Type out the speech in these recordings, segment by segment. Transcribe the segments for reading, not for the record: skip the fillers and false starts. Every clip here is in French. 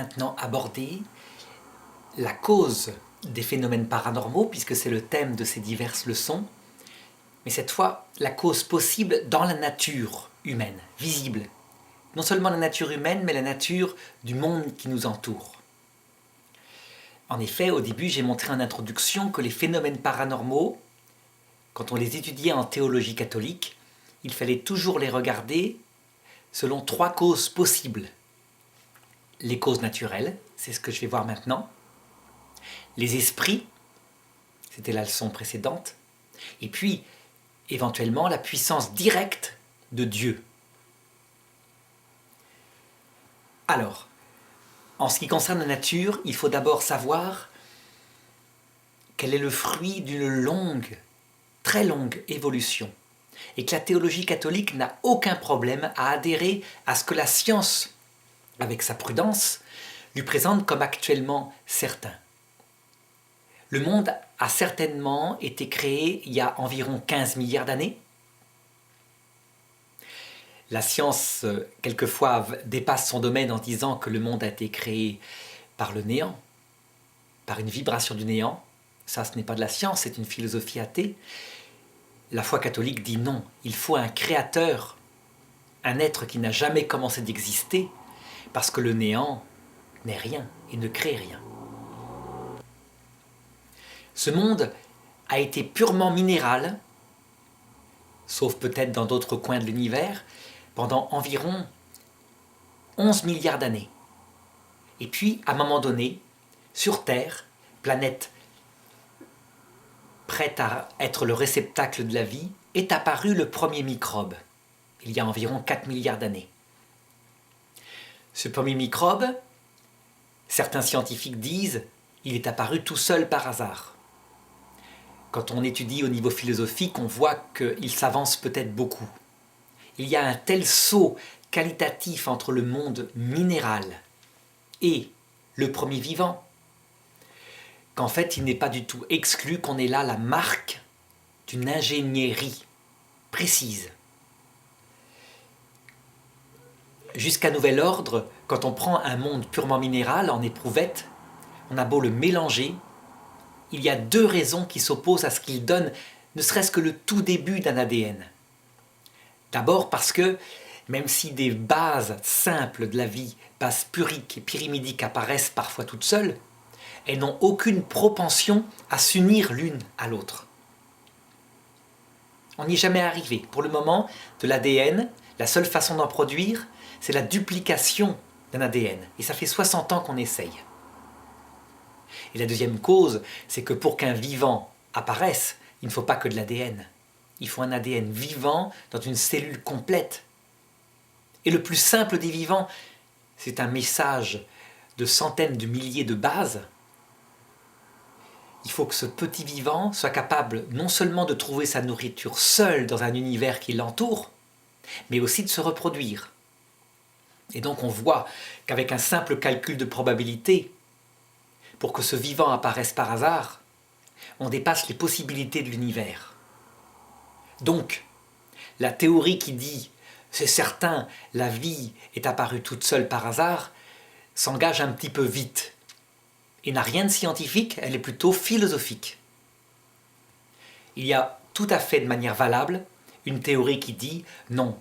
Maintenant aborder la cause des phénomènes paranormaux, puisque c'est le thème de ces diverses leçons, mais cette fois la cause possible dans la nature humaine, visible. Non seulement la nature humaine, mais la nature du monde qui nous entoure. En effet, au début, j'ai montré en introduction que les phénomènes paranormaux, quand on les étudiait en théologie catholique, il fallait toujours les regarder selon trois causes possibles. Les causes naturelles, c'est ce que je vais voir maintenant. Les esprits, c'était la leçon précédente. Et puis, éventuellement, la puissance directe de Dieu. Alors, en ce qui concerne la nature, il faut d'abord savoir quel est le fruit d'une longue, très longue évolution. Et que la théologie catholique n'a aucun problème à adhérer à ce que la science, avec sa prudence, lui présente comme actuellement certain. Le monde a certainement été créé il y a environ 15 milliards d'années. La science, quelquefois, dépasse son domaine en disant que le monde a été créé par le néant, par une vibration du néant. Ça, ce n'est pas de la science, c'est une philosophie athée. La foi catholique dit non, il faut un créateur, un être qui n'a jamais commencé d'exister, parce que le néant n'est rien, il ne crée rien. Ce monde a été purement minéral, sauf peut-être dans d'autres coins de l'univers, pendant environ 11 milliards d'années. Et puis, à un moment donné, sur Terre, planète prête à être le réceptacle de la vie, est apparu le premier microbe, il y a environ 4 milliards d'années. Ce premier microbe, certains scientifiques disent, il est apparu tout seul par hasard. Quand on étudie au niveau philosophique, on voit qu'il s'avance peut-être beaucoup. Il y a un tel saut qualitatif entre le monde minéral et le premier vivant, qu'en fait, il n'est pas du tout exclu qu'on ait là la marque d'une ingénierie précise. Jusqu'à nouvel ordre, quand on prend un monde purement minéral en éprouvette, on a beau le mélanger, il y a deux raisons qui s'opposent à ce qu'il donne, ne serait-ce que le tout début d'un ADN. D'abord parce que, même si des bases simples de la vie, bases puriques et pyrimidiques apparaissent parfois toutes seules, elles n'ont aucune propension à s'unir l'une à l'autre. On n'y est jamais arrivé. Pour le moment, de l'ADN, la seule façon d'en produire, c'est la duplication d'un ADN. Et ça fait 60 ans qu'on essaye. Et la deuxième cause, c'est que pour qu'un vivant apparaisse, il ne faut pas que de l'ADN. Il faut un ADN vivant dans une cellule complète. Et le plus simple des vivants, c'est un message de centaines de milliers de bases. Il faut que ce petit vivant soit capable non seulement de trouver sa nourriture seul dans un univers qui l'entoure, mais aussi de se reproduire. Et donc on voit qu'avec un simple calcul de probabilité, pour que ce vivant apparaisse par hasard, on dépasse les possibilités de l'univers. Donc, la théorie qui dit « c'est certain, la vie est apparue toute seule par hasard » s'engage un petit peu vite. Et n'a rien de scientifique, elle est plutôt philosophique. Il y a tout à fait de manière valable une théorie qui dit « non,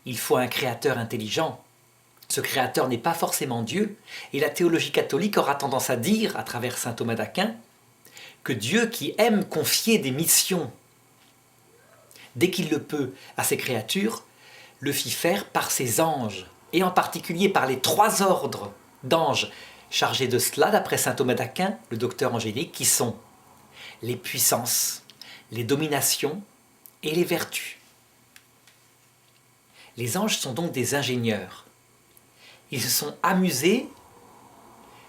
il faut un créateur intelligent ». Ce créateur n'est pas forcément Dieu, et la théologie catholique aura tendance à dire, à travers saint Thomas d'Aquin, que Dieu qui aime confier des missions, dès qu'il le peut, à ses créatures, le fit faire par ses anges, et en particulier par les 3 ordres d'anges chargés de cela, d'après saint Thomas d'Aquin, le docteur angélique, qui sont les puissances, les dominations et les vertus. Les anges sont donc des ingénieurs. Ils se sont amusés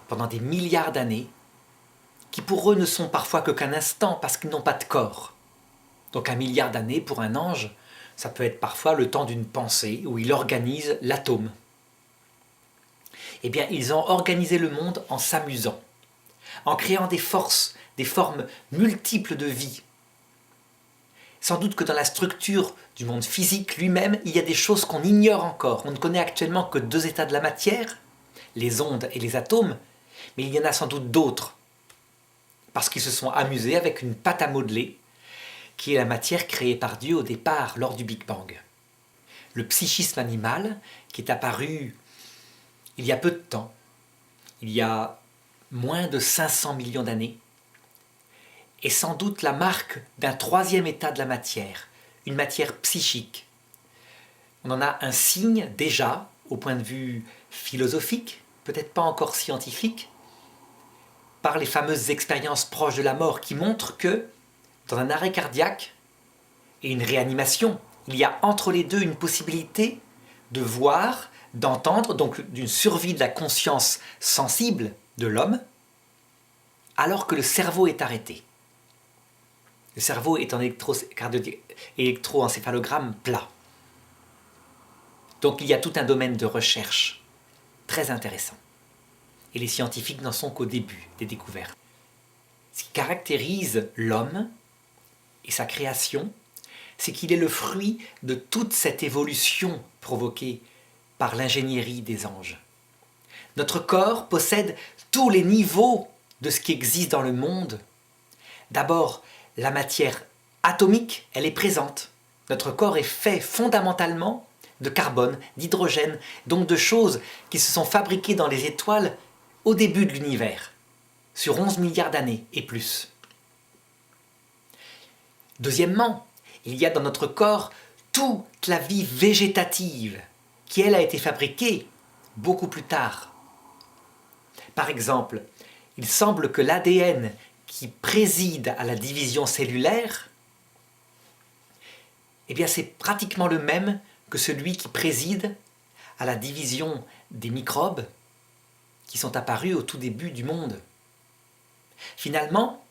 pendant des milliards d'années, qui pour eux ne sont parfois que qu'un instant, parce qu'ils n'ont pas de corps. Donc 1 milliard d'années pour un ange, ça peut être parfois le temps d'une pensée, où il organise l'atome. Eh bien, ils ont organisé le monde en s'amusant, en créant des forces, des formes multiples de vie. Sans doute que dans la structure du monde physique lui-même, il y a des choses qu'on ignore encore. On ne connaît actuellement que 2 états de la matière, les ondes et les atomes, mais il y en a sans doute d'autres, parce qu'ils se sont amusés avec une pâte à modeler, qui est la matière créée par Dieu au départ, lors du Big Bang. Le psychisme animal, qui est apparu il y a peu de temps, il y a moins de 500 millions d'années, est sans doute la marque d'un troisième état de la matière, une matière psychique. On en a un signe déjà, au point de vue philosophique, peut-être pas encore scientifique, par les fameuses expériences proches de la mort qui montrent que, dans un arrêt cardiaque et une réanimation, il y a entre les deux une possibilité de voir, d'entendre, donc d'une survie de la conscience sensible de l'homme, alors que le cerveau est arrêté. Le cerveau est en électroencéphalogramme plat. Donc il y a tout un domaine de recherche très intéressant. Et les scientifiques n'en sont qu'au début des découvertes. Ce qui caractérise l'homme et sa création, c'est qu'il est le fruit de toute cette évolution provoquée par l'ingénierie des anges. Notre corps possède tous les niveaux de ce qui existe dans le monde. D'abord, la matière atomique, elle est présente. Notre corps est fait fondamentalement de carbone, d'hydrogène, donc de choses qui se sont fabriquées dans les étoiles au début de l'univers, sur 11 milliards d'années et plus. Deuxièmement, il y a dans notre corps toute la vie végétative, qui elle a été fabriquée beaucoup plus tard. Par exemple, il semble que l'ADN qui préside à la division cellulaire, eh bien c'est pratiquement le même que celui qui préside à la division des microbes qui sont apparus au tout début du monde. Finalement,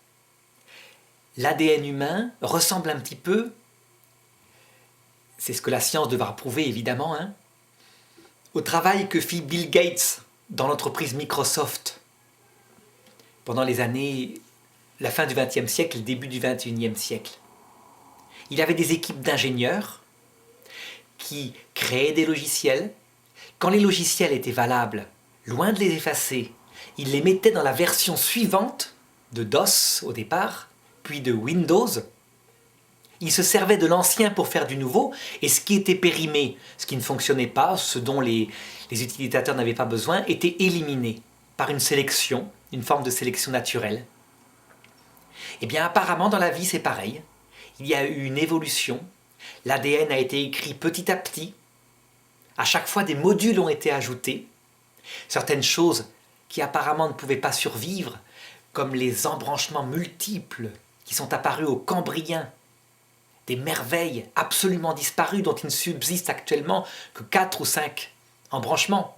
l'ADN humain ressemble un petit peu, c'est ce que la science devra prouver évidemment, au travail que fit Bill Gates dans l'entreprise Microsoft pendant les années, la fin du XXe siècle, le début du XXIe siècle. Il avait des équipes d'ingénieurs qui créaient des logiciels. Quand les logiciels étaient valables, loin de les effacer, il les mettait dans la version suivante de DOS au départ, puis de Windows. Il se servait de l'ancien pour faire du nouveau, et ce qui était périmé, ce qui ne fonctionnait pas, ce dont les utilisateurs n'avaient pas besoin, était éliminé par une sélection, une forme de sélection naturelle. Eh bien apparemment dans la vie c'est pareil, il y a eu une évolution, l'ADN a été écrit petit à petit, à chaque fois des modules ont été ajoutés, certaines choses qui apparemment ne pouvaient pas survivre, comme les embranchements multiples qui sont apparus au Cambrien, des merveilles absolument disparues dont il ne subsiste actuellement que 4 ou 5 embranchements.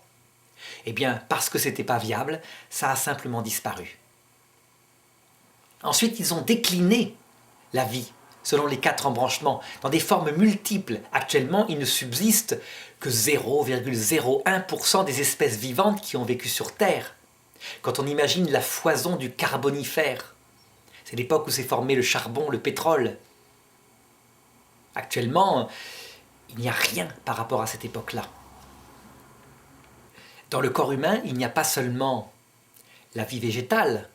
Eh bien, parce que ce n'était pas viable, ça a simplement disparu. Ensuite, ils ont décliné la vie selon les 4 embranchements dans des formes multiples. Actuellement, il ne subsiste que 0,01% des espèces vivantes qui ont vécu sur Terre. Quand on imagine la foison du Carbonifère, c'est l'époque où s'est formé le charbon, le pétrole. Actuellement, il n'y a rien par rapport à cette époque-là. Dans le corps humain, il n'y a pas seulement la vie végétale,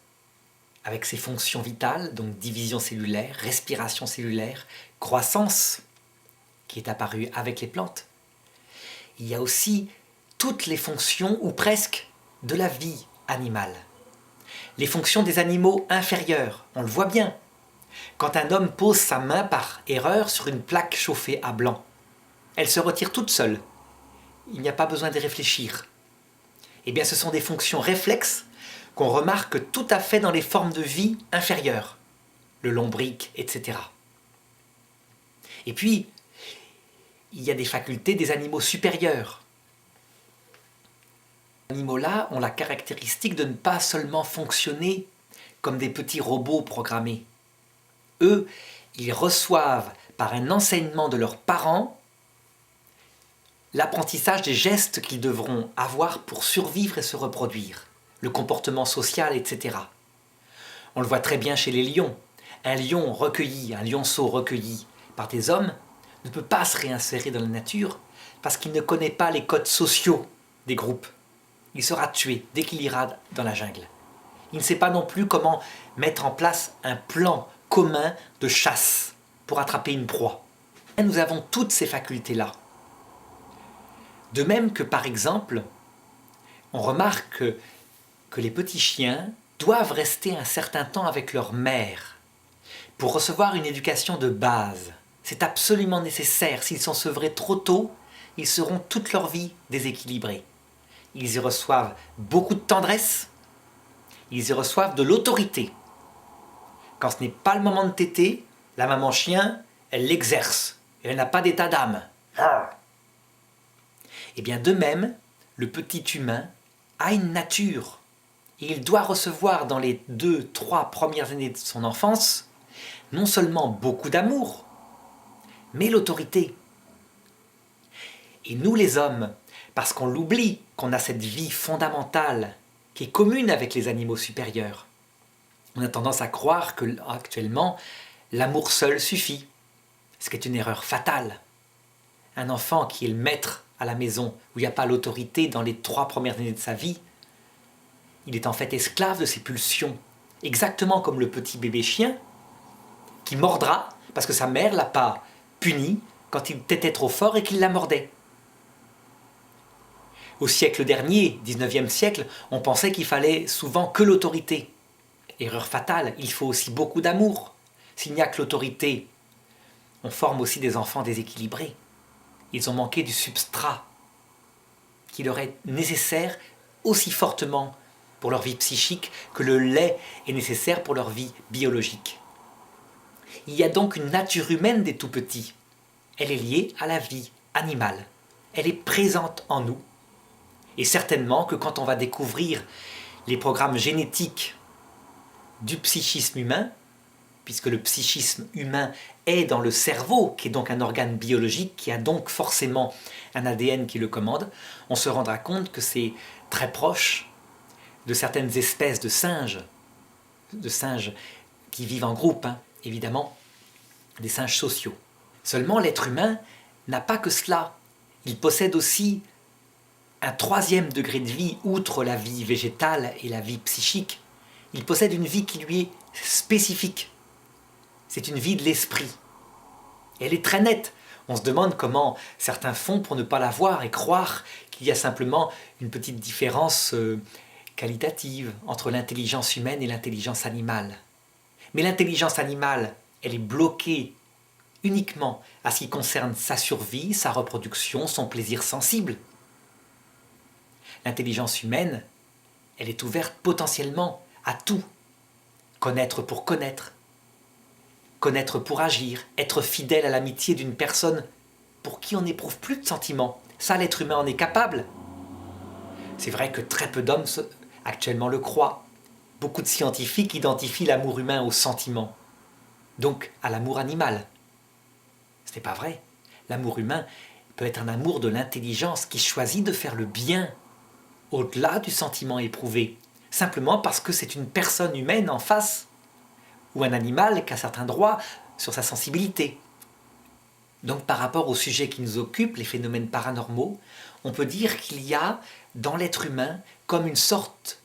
avec ses fonctions vitales, donc division cellulaire, respiration cellulaire, croissance, qui est apparue avec les plantes. Il y a aussi toutes les fonctions, ou presque, de la vie animale. Les fonctions des animaux inférieurs, on le voit bien. Quand un homme pose sa main par erreur sur une plaque chauffée à blanc, elle se retire toute seule. Il n'y a pas besoin de réfléchir. Eh bien, ce sont des fonctions réflexes qu'on remarque tout à fait dans les formes de vie inférieures, le lombric, etc. Et puis, il y a des facultés des animaux supérieurs. Les animaux-là ont la caractéristique de ne pas seulement fonctionner comme des petits robots programmés. Eux, ils reçoivent par un enseignement de leurs parents l'apprentissage des gestes qu'ils devront avoir pour survivre et se reproduire, le comportement social, etc. On le voit très bien chez les lions. Un lion recueilli, un lionceau recueilli par des hommes ne peut pas se réinsérer dans la nature parce qu'il ne connaît pas les codes sociaux des groupes. Il sera tué dès qu'il ira dans la jungle. Il ne sait pas non plus comment mettre en place un plan commun de chasse pour attraper une proie. Nous avons toutes ces facultés-là. De même que, par exemple, on remarque que les petits chiens doivent rester un certain temps avec leur mère pour recevoir une éducation de base. C'est absolument nécessaire. S'ils sont sevrés trop tôt, ils seront toute leur vie déséquilibrés. Ils y reçoivent beaucoup de tendresse, ils y reçoivent de l'autorité. Quand ce n'est pas le moment de téter, la maman chien, elle l'exerce. Elle n'a pas d'état d'âme. Et bien de même, le petit humain a une nature. Et il doit recevoir dans les 2-3 premières années de son enfance non seulement beaucoup d'amour, mais l'autorité. Et nous les hommes, parce qu'on l'oublie, qu'on a cette vie fondamentale qui est commune avec les animaux supérieurs, on a tendance à croire que actuellement l'amour seul suffit, ce qui est une erreur fatale. Un enfant qui est le maître à la maison, où il n'y a pas l'autorité dans les 3 premières années de sa vie, il est en fait esclave de ses pulsions, exactement comme le petit bébé chien qui mordra parce que sa mère ne l'a pas puni quand il tétait trop fort et qu'il la mordait. Au siècle dernier, 19e siècle, on pensait qu'il fallait souvent que l'autorité. Erreur fatale, il faut aussi beaucoup d'amour. S'il n'y a que l'autorité, on forme aussi des enfants déséquilibrés. Ils ont manqué du substrat qui leur est nécessaire aussi fortement pour leur vie psychique que le lait est nécessaire pour leur vie biologique. Il y a donc une nature humaine des tout-petits. Elle est liée à la vie animale. Elle est présente en nous. Et certainement que quand on va découvrir les programmes génétiques du psychisme humain, puisque le psychisme humain est dans le cerveau, qui est donc un organe biologique, qui a donc forcément un ADN qui le commande, on se rendra compte que c'est très proche de certaines espèces de singes qui vivent en groupe, évidemment, des singes sociaux. Seulement, l'être humain n'a pas que cela. Il possède aussi un 3e degré de vie, outre la vie végétale et la vie psychique. Il possède une vie qui lui est spécifique. C'est une vie de l'esprit. Et elle est très nette. On se demande comment certains font pour ne pas la voir et croire qu'il y a simplement une petite différence qualitative entre l'intelligence humaine et l'intelligence animale. Mais l'intelligence animale, elle est bloquée uniquement à ce qui concerne sa survie, sa reproduction, son plaisir sensible. L'intelligence humaine, elle est ouverte potentiellement à tout. Connaître pour connaître pour agir, être fidèle à l'amitié d'une personne pour qui on n'éprouve plus de sentiments. Ça, l'être humain en est capable. C'est vrai que très peu d'hommes actuellement le croient. Beaucoup de scientifiques identifient l'amour humain au sentiment, donc à l'amour animal. Ce n'est pas vrai. L'amour humain peut être un amour de l'intelligence qui choisit de faire le bien au-delà du sentiment éprouvé, simplement parce que c'est une personne humaine en face, ou un animal qui a certains droits sur sa sensibilité. Donc par rapport au sujet qui nous occupe, les phénomènes paranormaux, on peut dire qu'il y a dans l'être humain comme une sorte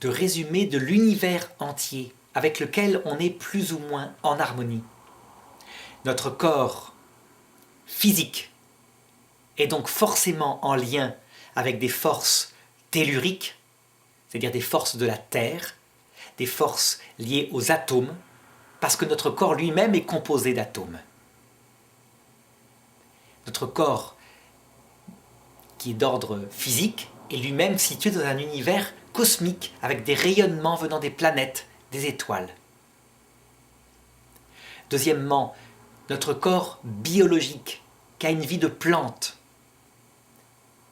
de résumé de l'univers entier avec lequel on est plus ou moins en harmonie. Notre corps physique est donc forcément en lien avec des forces telluriques, c'est-à-dire des forces de la Terre, des forces liées aux atomes, parce que notre corps lui-même est composé d'atomes. Notre corps, qui est d'ordre physique, est lui-même situé dans un univers cosmique, avec des rayonnements venant des planètes, des étoiles. Deuxièmement, notre corps biologique, qui a une vie de plante,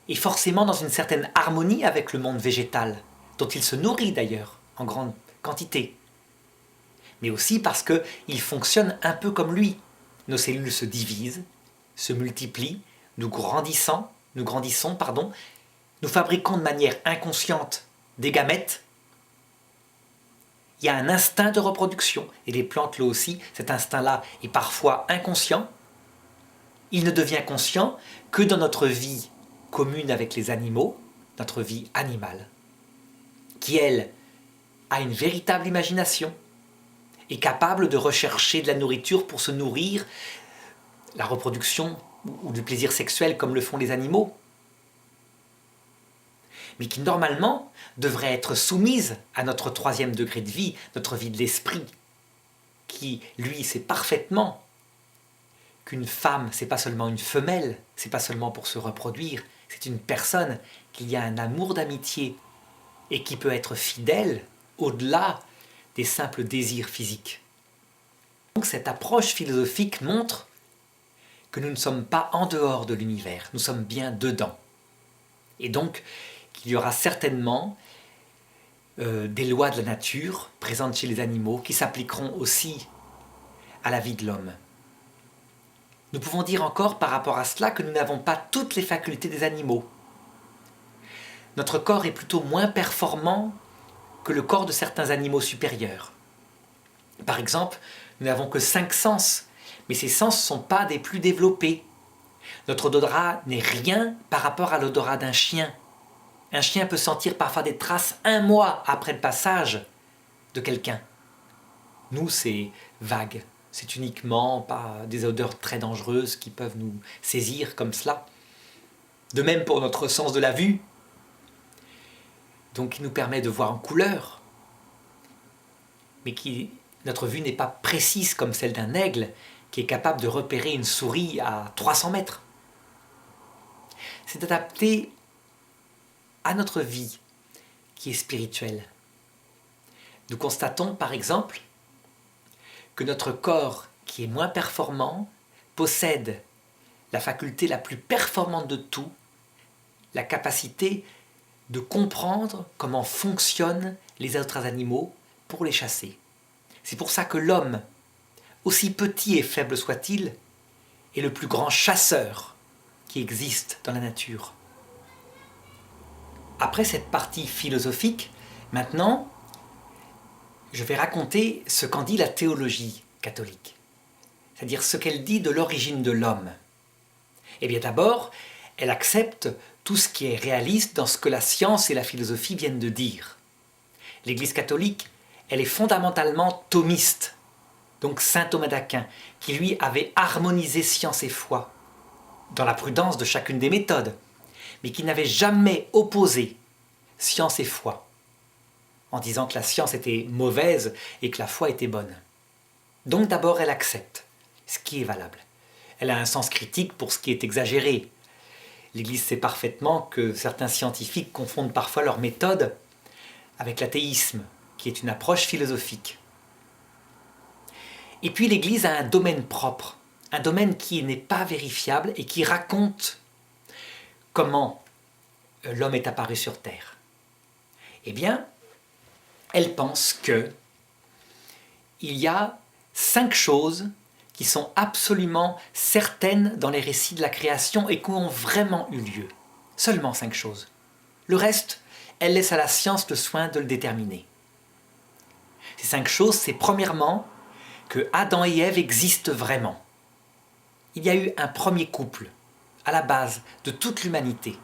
est forcément dans une certaine harmonie avec le monde végétal, dont il se nourrit d'ailleurs, en grande quantité. Mais aussi parce qu'il fonctionne un peu comme lui. Nos cellules se divisent, se multiplient, nous grandissons, nous fabriquons de manière inconsciente des gamètes. Il y a un instinct de reproduction, et les plantes là aussi, cet instinct-là est parfois inconscient. Il ne devient conscient que dans notre vie commune avec les animaux, notre vie animale, qui, elle, a une véritable imagination, est capable de rechercher de la nourriture pour se nourrir, la reproduction ou du plaisir sexuel comme le font les animaux, mais qui normalement devrait être soumise à notre troisième degré de vie, notre vie de l'esprit, qui, lui, sait parfaitement qu'une femme, c'est pas seulement une femelle, c'est pas seulement pour se reproduire, c'est une personne, qu'il y a un amour d'amitié et qui peut être fidèle au-delà des simples désirs physiques. Donc cette approche philosophique montre que nous ne sommes pas en dehors de l'univers, nous sommes bien dedans. Et donc qu'il y aura certainement des lois de la nature présentes chez les animaux qui s'appliqueront aussi à la vie de l'homme. Nous pouvons dire encore par rapport à cela que nous n'avons pas toutes les facultés des animaux. Notre corps est plutôt moins performant que le corps de certains animaux supérieurs. Par exemple, nous n'avons que 5 sens, mais ces sens ne sont pas des plus développés. Notre odorat n'est rien par rapport à l'odorat d'un chien. Un chien peut sentir parfois des traces 1 mois après le passage de quelqu'un. Nous, c'est vague. C'est uniquement pas des odeurs très dangereuses qui peuvent nous saisir comme cela. De même pour notre sens de la vue, donc qui nous permet de voir en couleur, mais notre vue n'est pas précise comme celle d'un aigle qui est capable de repérer une souris à 300 mètres. C'est adapté à notre vie qui est spirituelle. Nous constatons par exemple que notre corps qui est moins performant possède la faculté la plus performante de tout, la capacité de comprendre comment fonctionnent les autres animaux pour les chasser. C'est pour ça que l'homme, aussi petit et faible soit-il, est le plus grand chasseur qui existe dans la nature. Après cette partie philosophique, maintenant, je vais raconter ce qu'en dit la théologie catholique, c'est-à-dire ce qu'elle dit de l'origine de l'homme. Eh bien d'abord, elle accepte tout ce qui est réaliste dans ce que la science et la philosophie viennent de dire. L'Église catholique, elle est fondamentalement thomiste, donc saint Thomas d'Aquin, qui lui avait harmonisé science et foi, dans la prudence de chacune des méthodes, mais qui n'avait jamais opposé science et foi, en disant que la science était mauvaise et que la foi était bonne. Donc d'abord elle accepte ce qui est valable. Elle a un sens critique pour ce qui est exagéré. L'Église sait parfaitement que certains scientifiques confondent parfois leur méthode avec l'athéisme, qui est une approche philosophique. Et puis l'Église a un domaine propre, un domaine qui n'est pas vérifiable et qui raconte comment l'homme est apparu sur Terre. Eh bien, elle pense qu'il y a 5 choses qui sont absolument certaines dans les récits de la création et qui ont vraiment eu lieu. Seulement 5 choses. Le reste, elle laisse à la science le soin de le déterminer. Ces 5 choses, c'est premièrement que Adam et Ève existent vraiment. Il y a eu un premier couple, à la base de toute l'humanité.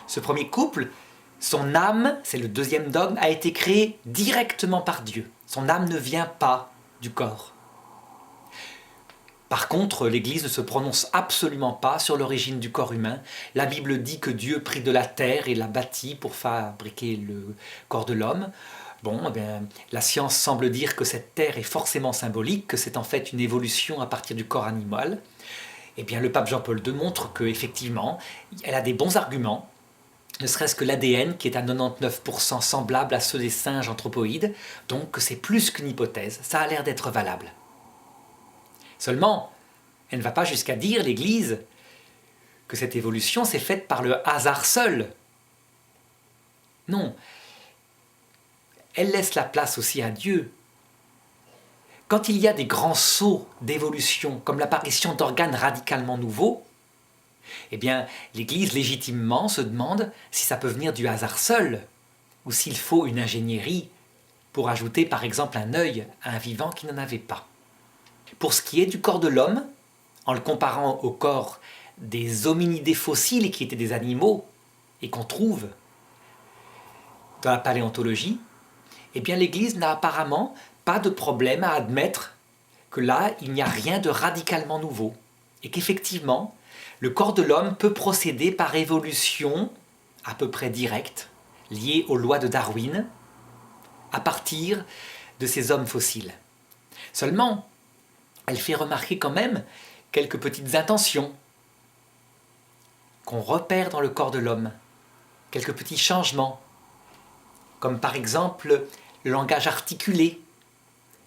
Ce premier couple, son âme, c'est le deuxième dogme, a été créé directement par Dieu. Son âme ne vient pas du corps. Par contre, l'Église ne se prononce absolument pas sur l'origine du corps humain. La Bible dit que Dieu prit de la terre et l'a bâtie pour fabriquer le corps de l'homme. Bon, eh bien, la science semble dire que cette terre est forcément symbolique, que c'est en fait une évolution à partir du corps animal. Eh bien, le pape Jean-Paul II montre qu'effectivement, elle a des bons arguments, ne serait-ce que l'ADN qui est à 99% semblable à ceux des singes anthropoïdes, donc c'est plus qu'une hypothèse, ça a l'air d'être valable. Seulement, elle ne va pas jusqu'à dire, l'Église, que cette évolution s'est faite par le hasard seul. Non, elle laisse la place aussi à Dieu. Quand il y a des grands sauts d'évolution, comme l'apparition d'organes radicalement nouveaux, eh bien, l'Église légitimement se demande si ça peut venir du hasard seul, ou s'il faut une ingénierie pour ajouter par exemple un œil à un vivant qui n'en avait pas. Pour ce qui est du corps de l'homme, en le comparant au corps des hominidés fossiles qui étaient des animaux, et qu'on trouve dans la paléontologie, eh bien l'Église n'a apparemment pas de problème à admettre que là, il n'y a rien de radicalement nouveau et qu'effectivement, le corps de l'homme peut procéder par évolution à peu près directe, liée aux lois de Darwin, à partir de ces hommes fossiles. Seulement, elle fait remarquer quand même quelques petites intentions qu'on repère dans le corps de l'homme, quelques petits changements, comme par exemple le langage articulé,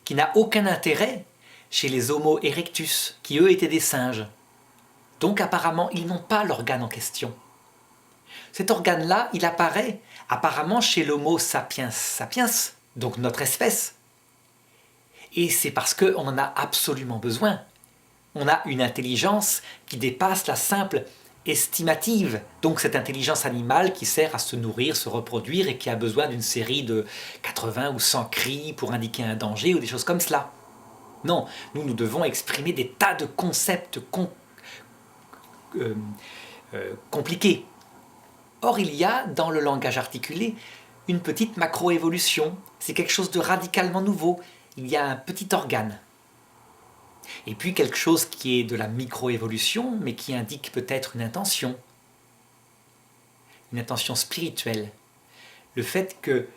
qui n'a aucun intérêt chez les Homo erectus, qui eux étaient des singes. Donc apparemment, ils n'ont pas l'organe en question. Cet organe-là, il apparaît apparemment chez l'Homo sapiens sapiens, donc notre espèce. Et c'est parce qu'on en a absolument besoin. On a une intelligence qui dépasse la simple estimative, donc cette intelligence animale qui sert à se nourrir, se reproduire et qui a besoin d'une série de 80 ou 100 cris pour indiquer un danger ou des choses comme cela. Non, nous devons exprimer des tas de concepts compliqués. Or, il y a dans le langage articulé une petite macroévolution. C'est quelque chose de radicalement nouveau. Il y a un petit organe. Et puis quelque chose qui est de la microévolution, mais qui indique peut-être une intention spirituelle. Le fait que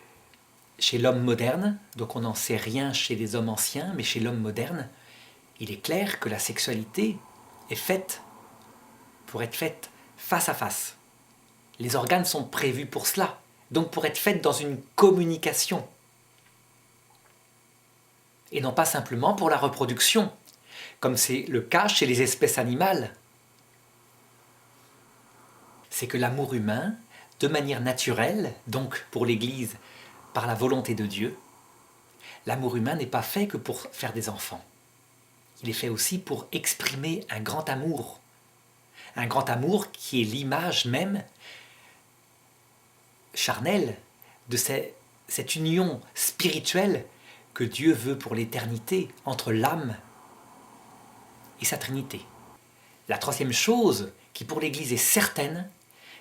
chez l'homme moderne, donc on n'en sait rien chez les hommes anciens, mais chez l'homme moderne, il est clair que la sexualité est faite pour être faite face à face. Les organes sont prévus pour cela, donc pour être faite dans une communication. Et non pas simplement pour la reproduction, comme c'est le cas chez les espèces animales. C'est que l'amour humain, de manière naturelle, donc pour l'Église, par la volonté de Dieu, l'amour humain n'est pas fait que pour faire des enfants. Il est fait aussi pour exprimer un grand amour qui est l'image même charnelle de cette union spirituelle que Dieu veut pour l'éternité entre l'âme et sa Trinité. La troisième chose qui pour l'Église est certaine,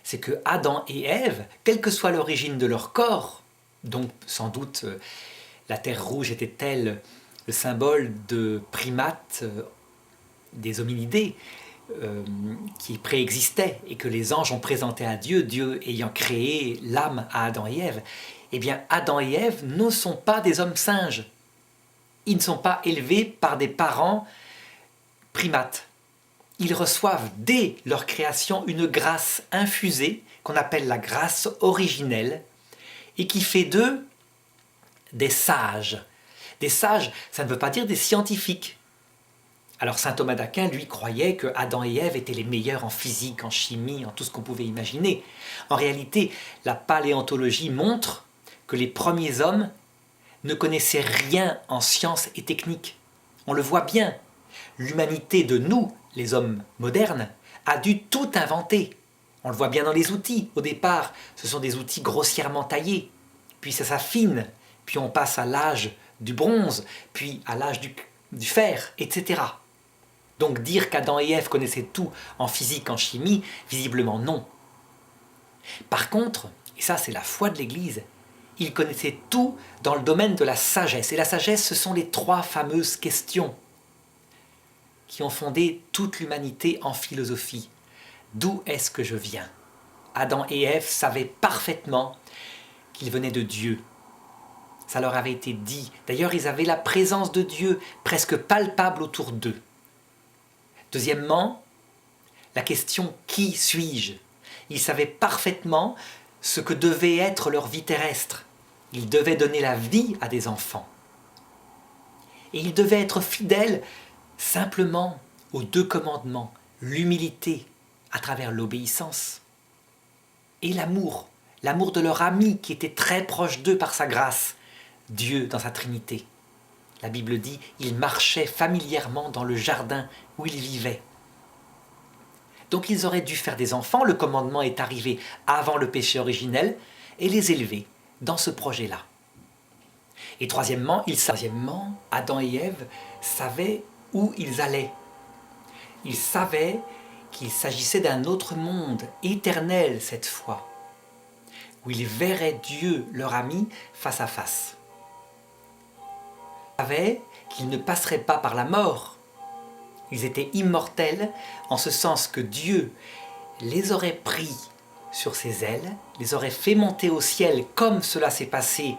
c'est que Adam et Ève, quelle que soit l'origine de leur corps, donc sans doute la terre rouge était-elle le symbole de primates, des hominidés, qui préexistaient et que les anges ont présenté à Dieu, Dieu ayant créé l'âme à Adam et Ève, eh bien Adam et Ève ne sont pas des hommes singes. Ils ne sont pas élevés par des parents primates. Ils reçoivent dès leur création une grâce infusée, qu'on appelle la grâce originelle, et qui fait d'eux des sages. Des sages, ça ne veut pas dire des scientifiques. Alors saint Thomas d'Aquin, lui, croyait que Adam et Ève étaient les meilleurs en physique, en chimie, en tout ce qu'on pouvait imaginer. En réalité, la paléontologie montre que les premiers hommes ne connaissaient rien en sciences et techniques. On le voit bien. L'humanité de nous, les hommes modernes, a dû tout inventer. On le voit bien dans les outils. Au départ, ce sont des outils grossièrement taillés. Puis ça s'affine. Puis on passe à l'âge du bronze, puis à l'âge du fer, etc. Donc dire qu'Adam et Ève connaissaient tout en physique, en chimie, visiblement non. Par contre, et ça c'est la foi de l'Église, ils connaissaient tout dans le domaine de la sagesse. Et la sagesse, ce sont les trois fameuses questions qui ont fondé toute l'humanité en philosophie. D'où est-ce que je viens? Adam et Ève savaient parfaitement qu'ils venaient de Dieu. Ça leur avait été dit. D'ailleurs, ils avaient la présence de Dieu presque palpable autour d'eux. Deuxièmement, la question « qui suis-je » Ils savaient parfaitement ce que devait être leur vie terrestre. Ils devaient donner la vie à des enfants. Et ils devaient être fidèles simplement aux deux commandements, l'humilité à travers l'obéissance et l'amour de leur ami qui était très proche d'eux par sa grâce, Dieu dans sa Trinité. La Bible dit, ils marchaient familièrement dans le jardin où ils vivaient. Donc ils auraient dû faire des enfants, le commandement est arrivé avant le péché originel, et les élever dans ce projet-là. Et troisièmement, Adam et Ève savaient où ils allaient. Ils savaient qu'il s'agissait d'un autre monde, éternel cette fois. où ils verraient Dieu, leur ami, face à face. Ils savaient qu'ils ne passeraient pas par la mort. Ils étaient immortels en ce sens que Dieu les aurait pris sur ses ailes, les aurait fait monter au ciel comme cela s'est passé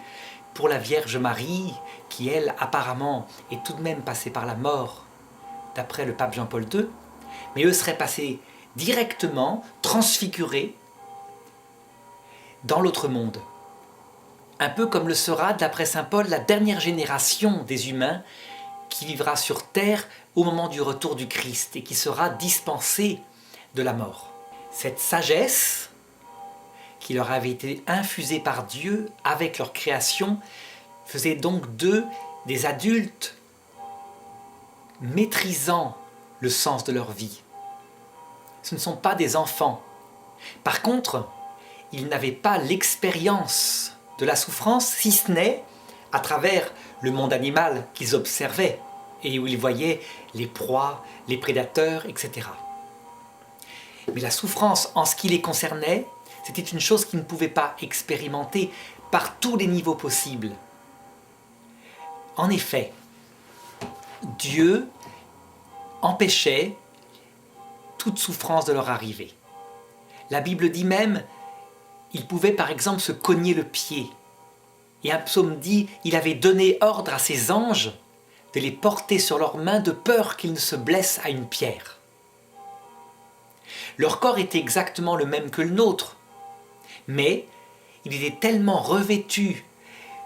pour la Vierge Marie, qui elle apparemment est tout de même passée par la mort d'après le pape Jean-Paul II, mais eux seraient passés directement, transfigurés dans l'autre monde. Un peu comme le sera, d'après saint Paul, la dernière génération des humains qui vivra sur terre au moment du retour du Christ et qui sera dispensée de la mort. Cette sagesse qui leur avait été infusée par Dieu avec leur création faisait donc d'eux des adultes maîtrisant le sens de leur vie. Ce ne sont pas des enfants. Par contre, ils n'avaient pas l'expérience de la souffrance, si ce n'est à travers le monde animal qu'ils observaient et où ils voyaient les proies, les prédateurs, etc. Mais la souffrance, en ce qui les concernait, c'était une chose qu'ils ne pouvaient pas expérimenter par tous les niveaux possibles. En effet, Dieu empêchait toute souffrance de leur arriver. La Bible dit même, ils pouvaient par exemple se cogner le pied. Et un psaume dit, il avait donné ordre à ses anges de les porter sur leurs mains de peur qu'ils ne se blessent à une pierre. Leur corps était exactement le même que le nôtre, mais il était tellement revêtu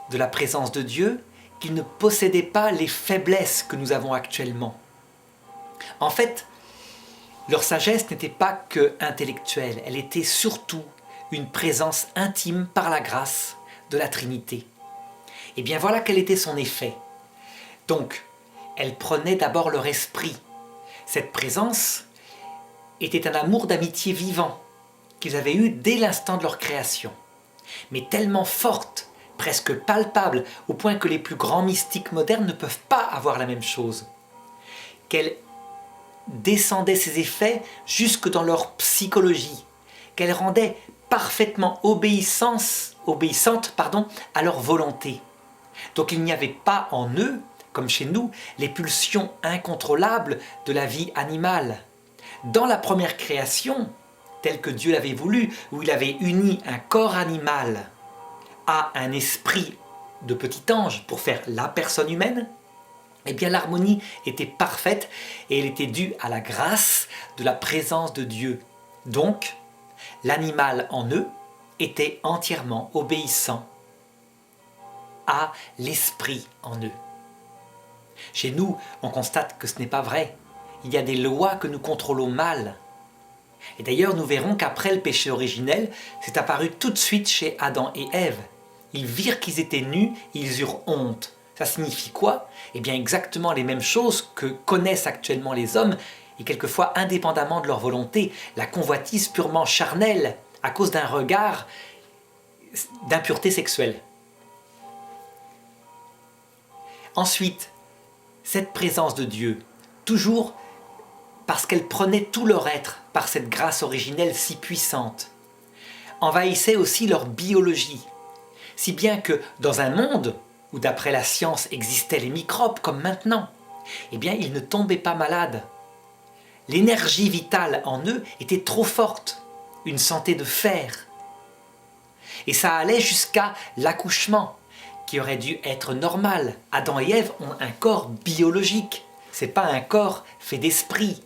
de la présence de Dieu qu'ils ne possédaient pas les faiblesses que nous avons actuellement. En fait, leur sagesse n'était pas que intellectuelle, elle était surtout une présence intime par la grâce de la Trinité. Et bien voilà quel était son effet. Donc, elle prenait d'abord leur esprit. Cette présence était un amour d'amitié vivant qu'ils avaient eu dès l'instant de leur création, mais tellement forte, presque palpable, au point que les plus grands mystiques modernes ne peuvent pas avoir la même chose, qu'elle descendait ses effets jusque dans leur psychologie, qu'elle rendait parfaitement obéissante à leur volonté. Donc il n'y avait pas en eux, comme chez nous, les pulsions incontrôlables de la vie animale. Dans la première création, telle que Dieu l'avait voulu, où il avait uni un corps animal à un esprit de petit ange pour faire la personne humaine, eh bien l'harmonie était parfaite et elle était due à la grâce de la présence de Dieu. Donc, l'animal en eux était entièrement obéissant à l'esprit en eux. Chez nous, on constate que ce n'est pas vrai. Il y a des lois que nous contrôlons mal. Et d'ailleurs, nous verrons qu'après le péché originel, c'est apparu tout de suite chez Adam et Ève. Ils virent qu'ils étaient nus, ils eurent honte. Ça signifie quoi? Eh bien exactement les mêmes choses que connaissent actuellement les hommes, et quelquefois indépendamment de leur volonté, la convoitise purement charnelle, à cause d'un regard d'impureté sexuelle. Ensuite, cette présence de Dieu, toujours parce qu'elle prenait tout leur être par cette grâce originelle si puissante, envahissait aussi leur biologie, si bien que dans un monde où d'après la science existaient les microbes comme maintenant, eh bien ils ne tombaient pas malades. L'énergie vitale en eux était trop forte, une santé de fer. Et ça allait jusqu'à l'accouchement, qui aurait dû être normal. Adam et Ève ont un corps biologique, c'est pas un corps fait d'esprit.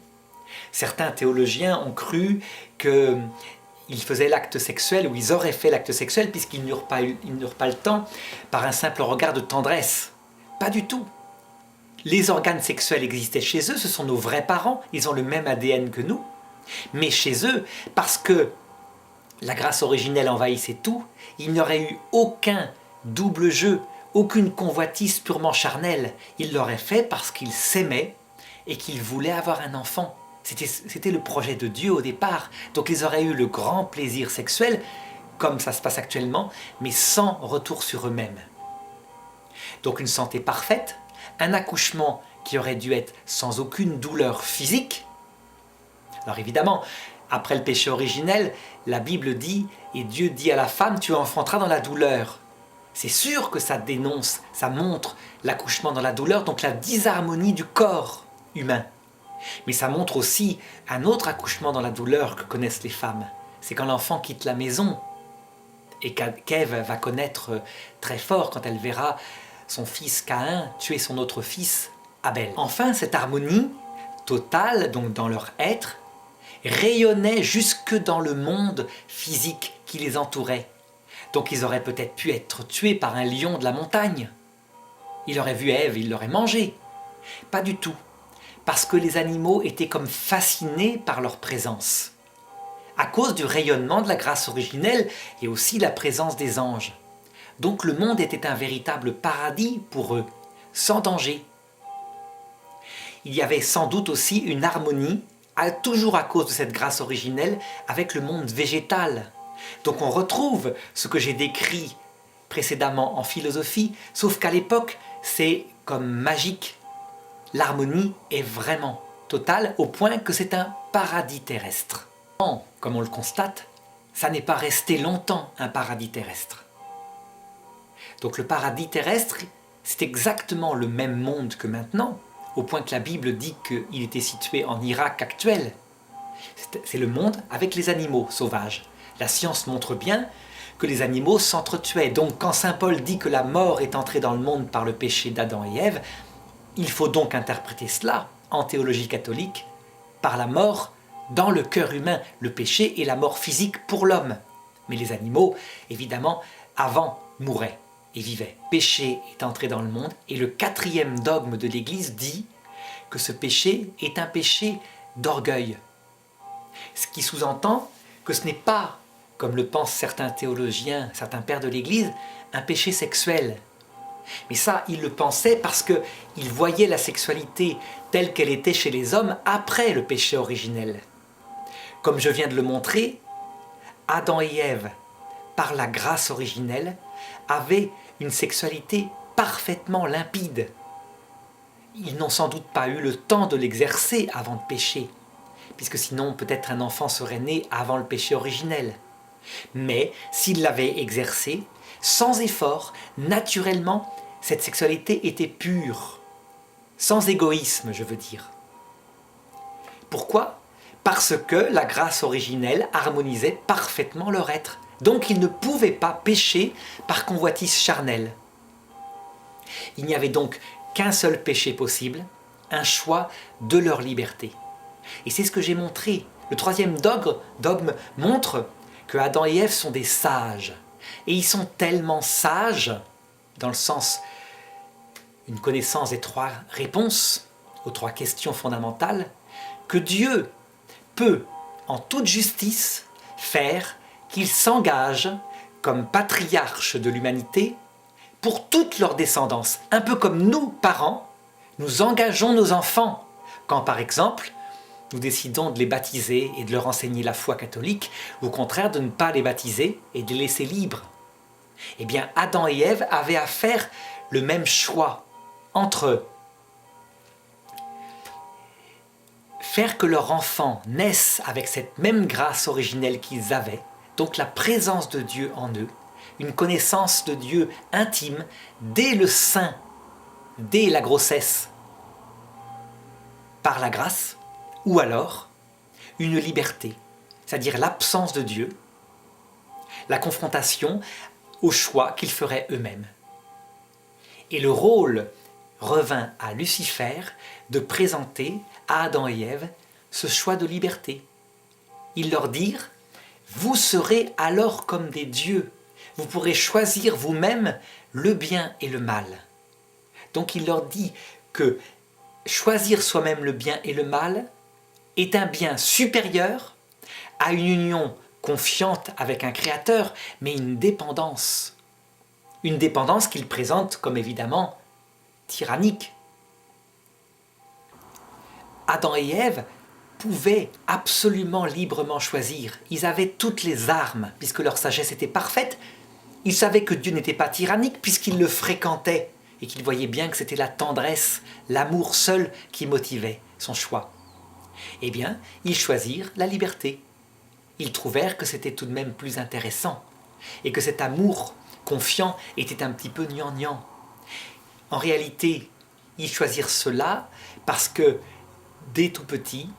Certains théologiens ont cru qu'ils faisaient l'acte sexuel, ou ils auraient fait l'acte sexuel, puisqu'ils n'eurent pas le temps, par un simple regard de tendresse. Pas du tout. Les organes sexuels existaient chez eux, ce sont nos vrais parents, ils ont le même ADN que nous. Mais chez eux, parce que la grâce originelle envahissait tout, il n'y aurait eu aucun double jeu, aucune convoitise purement charnelle. Ils l'auraient fait parce qu'ils s'aimaient et qu'ils voulaient avoir un enfant. C'était le projet de Dieu au départ. Donc ils auraient eu le grand plaisir sexuel, comme ça se passe actuellement, mais sans retour sur eux-mêmes. Donc une santé parfaite, un accouchement qui aurait dû être sans aucune douleur physique. Alors évidemment, Après le péché originel, la Bible dit, et Dieu dit à la femme, tu enfanteras dans la douleur. C'est sûr que ça dénonce, ça montre l'accouchement dans la douleur, donc la disharmonie du corps humain. Mais ça montre aussi un autre accouchement dans la douleur que connaissent les femmes. C'est quand l'enfant quitte la maison et qu'Ève va connaître très fort quand elle verra son fils Caïn tuer son autre fils Abel. Enfin, cette harmonie totale, donc dans leur être, rayonnait jusque dans le monde physique qui les entourait. Donc ils auraient peut-être pu être tués par un lion de la montagne. Il aurait vu Ève, il l'aurait mangée. Pas du tout, parce que les animaux étaient comme fascinés par leur présence, à cause du rayonnement de la grâce originelle et aussi la présence des anges. Donc le monde était un véritable paradis pour eux, sans danger. Il y avait sans doute aussi une harmonie, toujours à cause de cette grâce originelle, avec le monde végétal. Donc on retrouve ce que j'ai décrit précédemment en philosophie, sauf qu'à l'époque, c'est comme magique. L'harmonie est vraiment totale, au point que c'est un paradis terrestre. Comme on le constate, ça n'est pas resté longtemps un paradis terrestre. Donc le paradis terrestre, c'est exactement le même monde que maintenant, au point que la Bible dit qu'il était situé en Irak actuel. C'est le monde avec les animaux sauvages. La science montre bien que les animaux s'entretuaient. Donc quand saint Paul dit que la mort est entrée dans le monde par le péché d'Adam et Ève, il faut donc interpréter cela, en théologie catholique, par la mort dans le cœur humain, le péché et la mort physique pour l'homme. Mais les animaux, évidemment, avant mouraient et vivaient. Le péché est entré dans le monde et le 4e dogme de l'Église dit que ce péché est un péché d'orgueil. Ce qui sous-entend que ce n'est pas, comme le pensent certains théologiens, certains pères de l'Église, un péché sexuel. Mais ça, ils le pensaient parce qu'ils voyaient la sexualité telle qu'elle était chez les hommes après le péché originel. Comme je viens de le montrer, Adam et Ève, par la grâce originelle, avaient une sexualité parfaitement limpide. Ils n'ont sans doute pas eu le temps de l'exercer avant de pécher, puisque sinon peut-être un enfant serait né avant le péché originel. Mais s'ils l'avaient exercé, sans effort, naturellement, cette sexualité était pure, sans égoïsme, je veux dire. Pourquoi ? Parce que la grâce originelle harmonisait parfaitement leur être. Donc ils ne pouvaient pas pécher par convoitise charnelle. Il n'y avait donc qu'un seul péché possible, un choix de leur liberté. Et c'est ce que j'ai montré. Le 3e dogme montre que Adam et Ève sont des sages. Et ils sont tellement sages, dans le sens une connaissance des 3 réponses aux 3 questions fondamentales, que Dieu peut, en toute justice, faire qu'ils s'engagent comme patriarches de l'humanité pour toute leur descendance. Un peu comme nous, parents, nous engageons nos enfants quand, par exemple, nous décidons de les baptiser et de leur enseigner la foi catholique, ou au contraire de ne pas les baptiser et de les laisser libres. Eh bien, Adam et Ève avaient à faire le même choix entre faire que leur enfant naisse avec cette même grâce originelle qu'ils avaient, donc la présence de Dieu en eux, une connaissance de Dieu intime dès le sein, dès la grossesse, par la grâce, ou alors une liberté, c'est-à-dire l'absence de Dieu, la confrontation au choix qu'ils feraient eux-mêmes. Et le rôle revint à Lucifer de présenter à Adam et Ève ce choix de liberté. Ils leur dirent « Vous serez alors comme des dieux, vous pourrez choisir vous-même le bien et le mal. » Donc il leur dit que choisir soi-même le bien et le mal est un bien supérieur à une union confiante avec un créateur, mais une dépendance. Une dépendance qu'il présente comme évidemment tyrannique. Adam et Ève pouvaient absolument librement choisir. Ils avaient toutes les armes, puisque leur sagesse était parfaite. Ils savaient que Dieu n'était pas tyrannique, puisqu'ils le fréquentaient, et qu'ils voyaient bien que c'était la tendresse, l'amour seul qui motivait son choix. Eh bien, ils choisirent la liberté. ils trouvèrent que c'était tout de même plus intéressant et que cet amour confiant était un petit peu gnangnan. En réalité, ils choisirent cela parce que dès tout petit,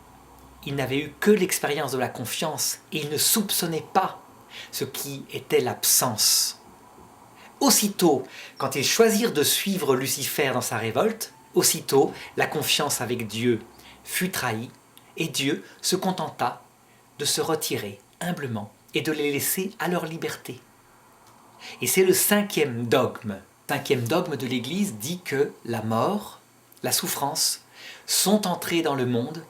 ils n'avaient eu que l'expérience de la confiance et ils ne soupçonnaient pas ce qui était l'absence. Aussitôt, quand ils choisirent de suivre Lucifer dans sa révolte, aussitôt la confiance avec Dieu fut trahie et Dieu se contenta de se retirer humblement et de les laisser à leur liberté. Et c'est le cinquième dogme. Le cinquième dogme de l'Église dit que la mort, la souffrance, sont entrées dans le monde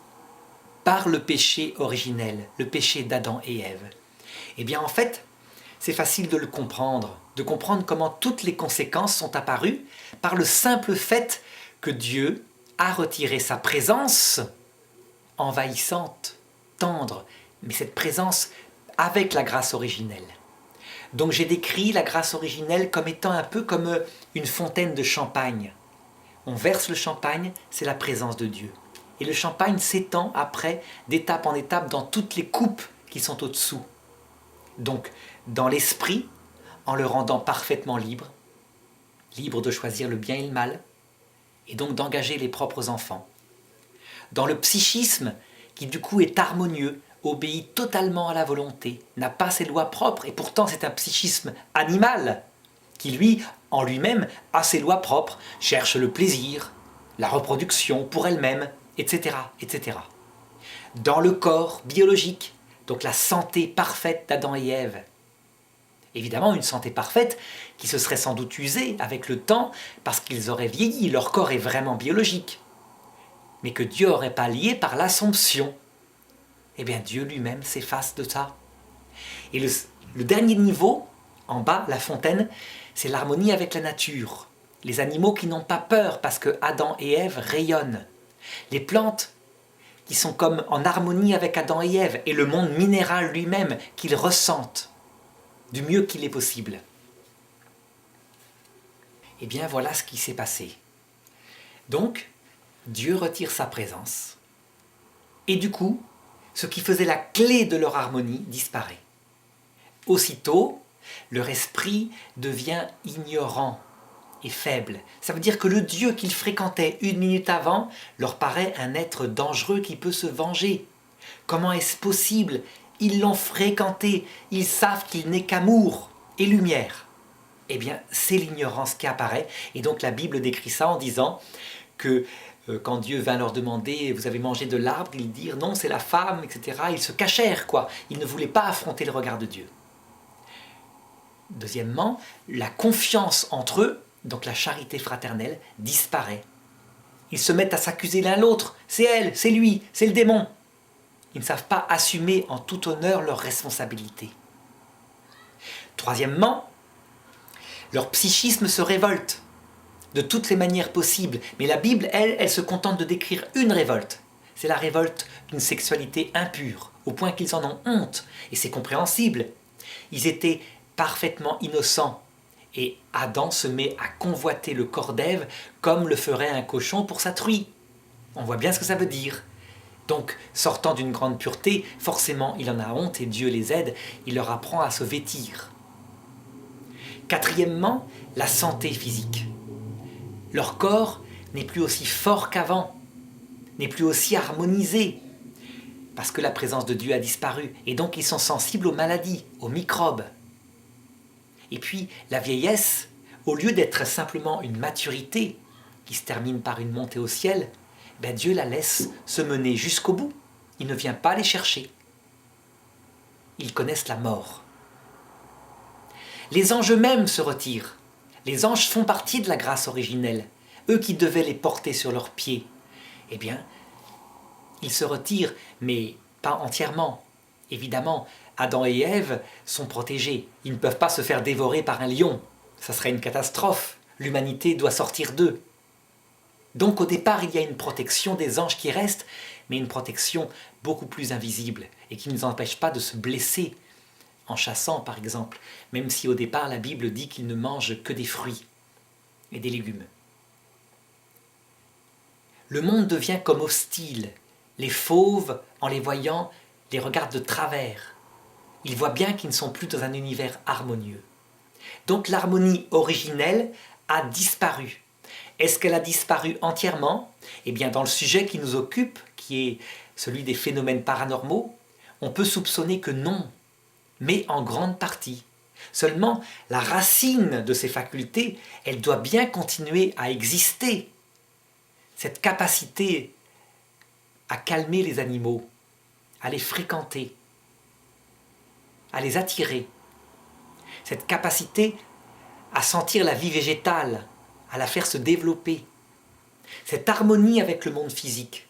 par le péché originel, le péché d'Adam et Ève. Eh bien en fait, c'est facile de le comprendre, de comprendre comment toutes les conséquences sont apparues par le simple fait que Dieu a retiré sa présence envahissante, tendre, mais cette présence avec la grâce originelle. Donc j'ai décrit la grâce originelle comme étant un peu comme une fontaine de champagne. On verse le champagne, c'est la présence de Dieu. Et le champagne s'étend après, d'étape en étape, dans toutes les coupes qui sont au-dessous. Donc, dans l'esprit, en le rendant parfaitement libre, libre de choisir le bien et le mal, et donc d'engager les propres enfants. Dans le psychisme, qui du coup est harmonieux, obéit totalement à la volonté, n'a pas ses lois propres, et pourtant c'est un psychisme animal, qui lui, en lui-même, a ses lois propres, cherche le plaisir, la reproduction pour elle-même, etc., etc. Dans le corps biologique, donc la santé parfaite d'Adam et Ève. Évidemment, une santé parfaite qui se serait sans doute usée avec le temps parce qu'ils auraient vieilli, leur corps est vraiment biologique. Mais que Dieu n'aurait pas lié par l'Assomption. Eh bien, Dieu lui-même s'efface de ça. Et le dernier niveau, en bas, la fontaine, c'est l'harmonie avec la nature. Les animaux qui n'ont pas peur parce que Adam et Ève rayonnent. Les plantes qui sont comme en harmonie avec Adam et Ève et le monde minéral lui-même qu'ils ressentent du mieux qu'il est possible. Eh bien, voilà ce qui s'est passé. Donc, Dieu retire sa présence. Et du coup, ce qui faisait la clé de leur harmonie disparaît. Aussitôt, leur esprit devient ignorant et faible. Ça veut dire que le Dieu qu'ils fréquentaient une minute avant leur paraît un être dangereux qui peut se venger. Comment est-ce possible? Ils l'ont fréquenté, ils savent qu'il n'est qu'amour et lumière. Eh bien, c'est l'ignorance qui apparaît. Et donc la Bible décrit ça en disant que quand Dieu vint leur demander « Vous avez mangé de l'arbre ?» Ils dirent « Non, c'est la femme, etc. » Ils se cachèrent, quoi. Ils ne voulaient pas affronter le regard de Dieu. Deuxièmement, la confiance entre eux, donc la charité fraternelle, disparaît. Ils se mettent à s'accuser l'un l'autre. C'est elle, c'est lui, c'est le démon. Ils ne savent pas assumer en tout honneur leurs responsabilités. Troisièmement, leur psychisme se révolte de toutes les manières possibles. Mais la Bible, elle se contente de décrire une révolte. C'est la révolte d'une sexualité impure, au point qu'ils en ont honte. Et c'est compréhensible. Ils étaient parfaitement innocents. Et Adam se met à convoiter le corps d'Ève comme le ferait un cochon pour sa truie. On voit bien ce que ça veut dire. Donc, sortant d'une grande pureté, forcément il en a honte et Dieu les aide, il leur apprend à se vêtir. Quatrièmement, la santé physique. Leur corps n'est plus aussi fort qu'avant, n'est plus aussi harmonisé, parce que la présence de Dieu a disparu, et donc ils sont sensibles aux maladies, aux microbes. Et puis, la vieillesse, au lieu d'être simplement une maturité qui se termine par une montée au ciel, ben Dieu la laisse se mener jusqu'au bout. Il ne vient pas les chercher. Ils connaissent la mort. Les anges eux-mêmes se retirent. Les anges font partie de la grâce originelle. Eux qui devaient les porter sur leurs pieds. Eh bien, ils se retirent, mais pas entièrement. Évidemment, Adam et Ève sont protégés. Ils ne peuvent pas se faire dévorer par un lion. Ça serait une catastrophe. L'humanité doit sortir d'eux. Donc au départ, il y a une protection des anges qui reste, mais une protection beaucoup plus invisible et qui ne nous empêche pas de se blesser en chassant, par exemple, même si au départ la Bible dit qu'ils ne mangent que des fruits et des légumes. Le monde devient comme hostile. Les fauves, en les voyant, les regardent de travers. il voit bien qu'ils ne sont plus dans un univers harmonieux. Donc l'harmonie originelle a disparu. Est-ce qu'elle a disparu entièrement? Eh bien, dans le sujet qui nous occupe, qui est celui des phénomènes paranormaux, on peut soupçonner que non, mais en grande partie. Seulement, la racine de ces facultés, elle doit bien continuer à exister. Cette capacité à calmer les animaux, à les fréquenter, à les attirer. Cette capacité à sentir la vie végétale, à la faire se développer. Cette harmonie avec le monde physique.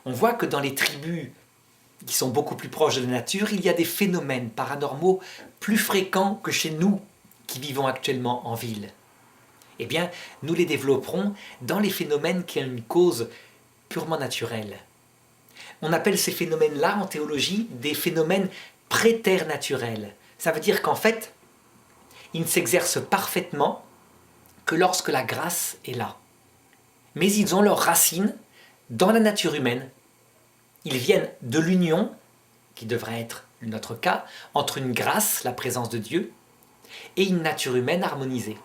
On voit que dans les tribus qui sont beaucoup plus proches de la nature, il y a des phénomènes paranormaux plus fréquents que chez nous qui vivons actuellement en ville. Eh bien, nous les développerons dans les phénomènes qui ont une cause purement naturelle. On appelle ces phénomènes-là en théologie des phénomènes préternaturels. Ça veut dire qu'en fait, ils ne s'exercent parfaitement que lorsque la grâce est là. Mais ils ont leurs racines dans la nature humaine. Ils viennent de l'union, qui devrait être notre cas, entre une grâce, la présence de Dieu, et une nature humaine harmonisée.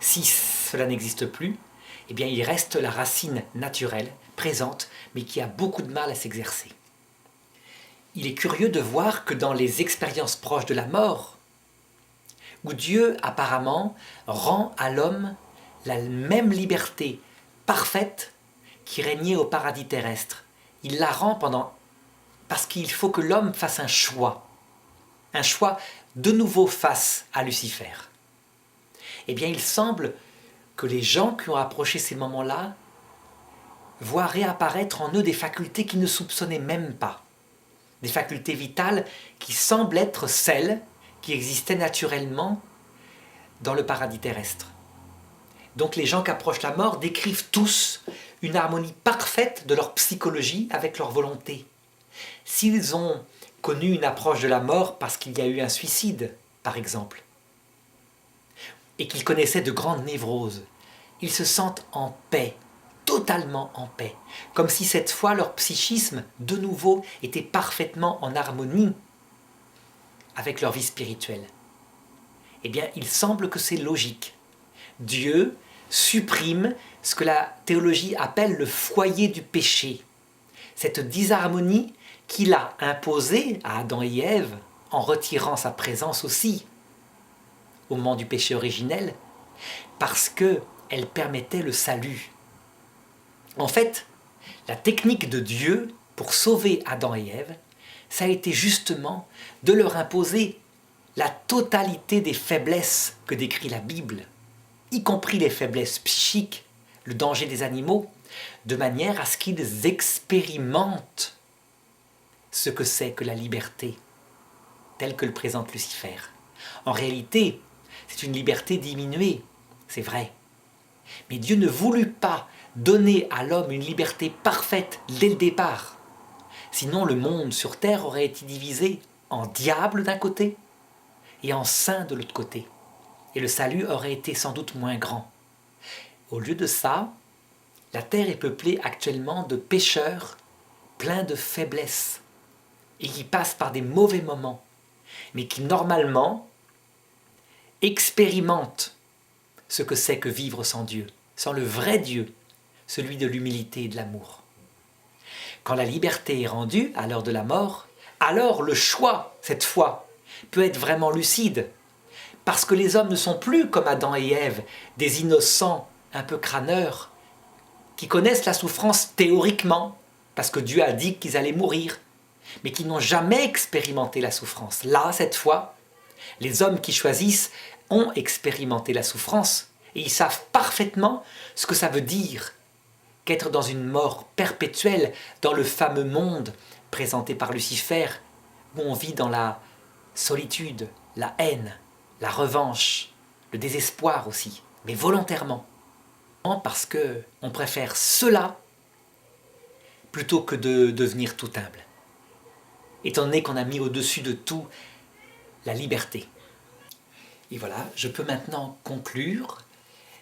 Si cela n'existe plus, eh bien il reste la racine naturelle, présente, mais qui a beaucoup de mal à s'exercer. Il est curieux de voir que dans les expériences proches de la mort, où Dieu apparemment rend à l'homme la même liberté parfaite qui régnait au paradis terrestre, il la rend parce qu'il faut que l'homme fasse un choix de nouveau face à Lucifer. Eh bien, il semble que les gens qui ont approché ces moments-là voient réapparaître en eux des facultés qu'ils ne soupçonnaient même pas. Des facultés vitales qui semblent être celles qui existaient naturellement dans le paradis terrestre. Donc les gens qui approchent la mort décrivent tous une harmonie parfaite de leur psychologie avec leur volonté. S'ils ont connu une approche de la mort parce qu'il y a eu un suicide, par exemple, et qu'ils connaissaient de grandes névroses, ils se sentent en paix, totalement en paix, comme si cette fois leur psychisme, de nouveau, était parfaitement en harmonie avec leur vie spirituelle. Eh bien, il semble que c'est logique. Dieu supprime ce que la théologie appelle le foyer du péché, cette disharmonie qu'il a imposée à Adam et Ève en retirant sa présence aussi au moment du péché originel, parce qu'elle permettait le salut. En fait, la technique de Dieu pour sauver Adam et Ève, ça a été justement de leur imposer la totalité des faiblesses que décrit la Bible, y compris les faiblesses psychiques, le danger des animaux, de manière à ce qu'ils expérimentent ce que c'est que la liberté, telle que le présente Lucifer. En réalité, c'est une liberté diminuée, c'est vrai. Mais Dieu ne voulut pas donner à l'homme une liberté parfaite dès le départ. Sinon, le monde sur terre aurait été divisé en diable d'un côté et en saint de l'autre côté. Et le salut aurait été sans doute moins grand. Au lieu de ça, la terre est peuplée actuellement de pécheurs pleins de faiblesses et qui passent par des mauvais moments, mais qui normalement expérimentent ce que c'est que vivre sans Dieu, sans le vrai Dieu, celui de l'humilité et de l'amour. Quand la liberté est rendue à l'heure de la mort, alors le choix, cette fois, peut être vraiment lucide, parce que les hommes ne sont plus comme Adam et Ève, des innocents un peu crâneurs, qui connaissent la souffrance théoriquement, parce que Dieu a dit qu'ils allaient mourir, mais qui n'ont jamais expérimenté la souffrance. Là, cette fois, les hommes qui choisissent ont expérimenté la souffrance, et ils savent parfaitement ce que ça veut dire qu'être dans une mort perpétuelle, dans le fameux monde présenté par Lucifer, où on vit dans la solitude, la haine, la revanche, le désespoir aussi, mais volontairement. Parce qu'on préfère cela plutôt que de devenir tout humble. Étant donné qu'on a mis au-dessus de tout la liberté. Et voilà, je peux maintenant conclure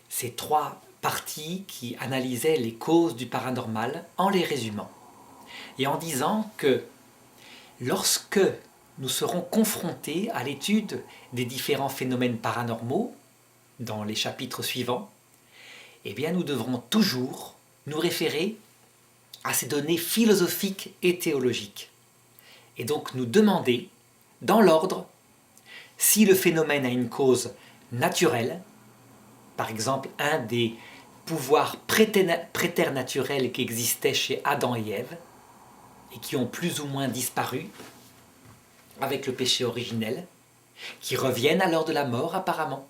ces 3 parties qui analysaient les causes du paranormal en les résumant. Et en disant que lorsque nous serons confrontés à l'étude des différents phénomènes paranormaux dans les chapitres suivants, eh bien nous devrons toujours nous référer à ces données philosophiques et théologiques. Et donc nous demander, dans l'ordre, si le phénomène a une cause naturelle, par exemple un des pouvoirs préternaturels qui existaient chez Adam et Ève, et qui ont plus ou moins disparu avec le péché originel, qui reviennent à l'heure de la mort apparemment,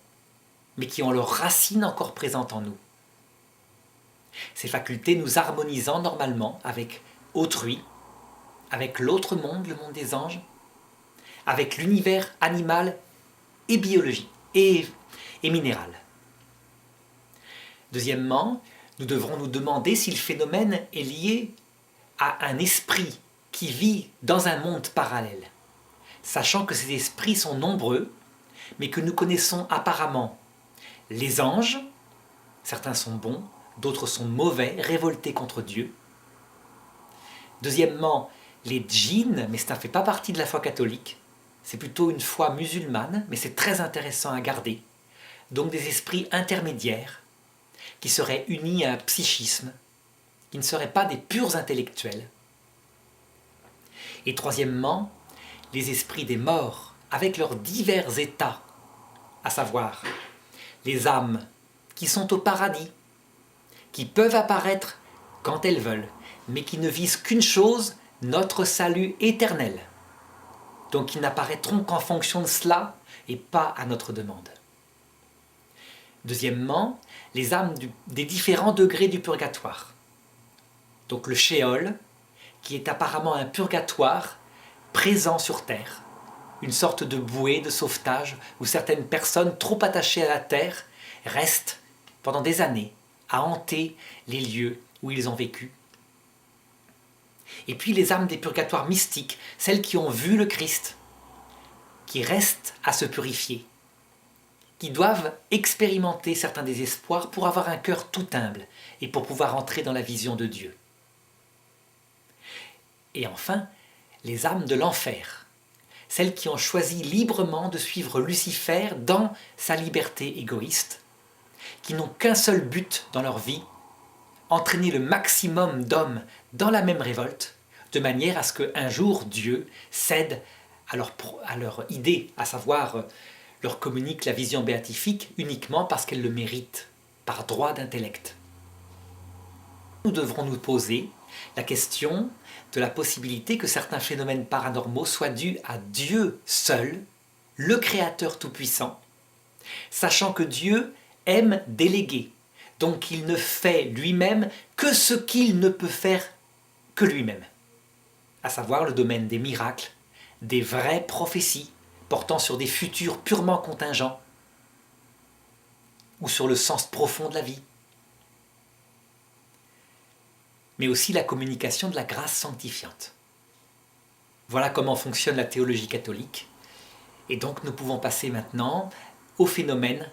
mais qui ont leurs racines encore présentes en nous. Ces facultés nous harmonisant normalement avec autrui, avec l'autre monde, le monde des anges, avec l'univers animal et biologique et minéral. Deuxièmement, nous devrons nous demander si le phénomène est lié à un esprit qui vit dans un monde parallèle, sachant que ces esprits sont nombreux, mais que nous connaissons apparemment les anges, certains sont bons, d'autres sont mauvais, révoltés contre Dieu. Deuxièmement, les djinns, mais ça ne fait pas partie de la foi catholique, c'est plutôt une foi musulmane, mais c'est très intéressant à garder. Donc des esprits intermédiaires qui seraient unis à un psychisme, qui ne seraient pas des purs intellectuels. Et troisièmement, les esprits des morts, avec leurs divers états, à savoir les âmes qui sont au paradis, qui peuvent apparaître quand elles veulent, mais qui ne visent qu'une chose, notre salut éternel. Donc ils n'apparaîtront qu'en fonction de cela et pas à notre demande. Deuxièmement, les âmes des différents degrés du purgatoire. Donc le Sheol, qui est apparemment un purgatoire présent sur Terre, une sorte de bouée de sauvetage où certaines personnes trop attachées à la Terre restent pendant des années à hanter les lieux où ils ont vécu. Et puis les âmes des purgatoires mystiques, celles qui ont vu le Christ, qui restent à se purifier, qui doivent expérimenter certains désespoirs pour avoir un cœur tout humble et pour pouvoir entrer dans la vision de Dieu. Et enfin, les âmes de l'enfer, celles qui ont choisi librement de suivre Lucifer dans sa liberté égoïste, qui n'ont qu'un seul but dans leur vie, entraîner le maximum d'hommes dans la même révolte, de manière à ce qu'un jour Dieu cède à leur idée, à savoir leur communique la vision béatifique uniquement parce qu'elle le mérite, par droit d'intellect. Nous devrons nous poser la question de la possibilité que certains phénomènes paranormaux soient dus à Dieu seul, le Créateur Tout-Puissant, sachant que Dieu aime déléguer, donc il ne fait lui-même que ce qu'il ne peut faire que lui-même, à savoir le domaine des miracles, des vraies prophéties portant sur des futurs purement contingents ou sur le sens profond de la vie, mais aussi la communication de la grâce sanctifiante. Voilà comment fonctionne la théologie catholique, et donc nous pouvons passer maintenant au phénomène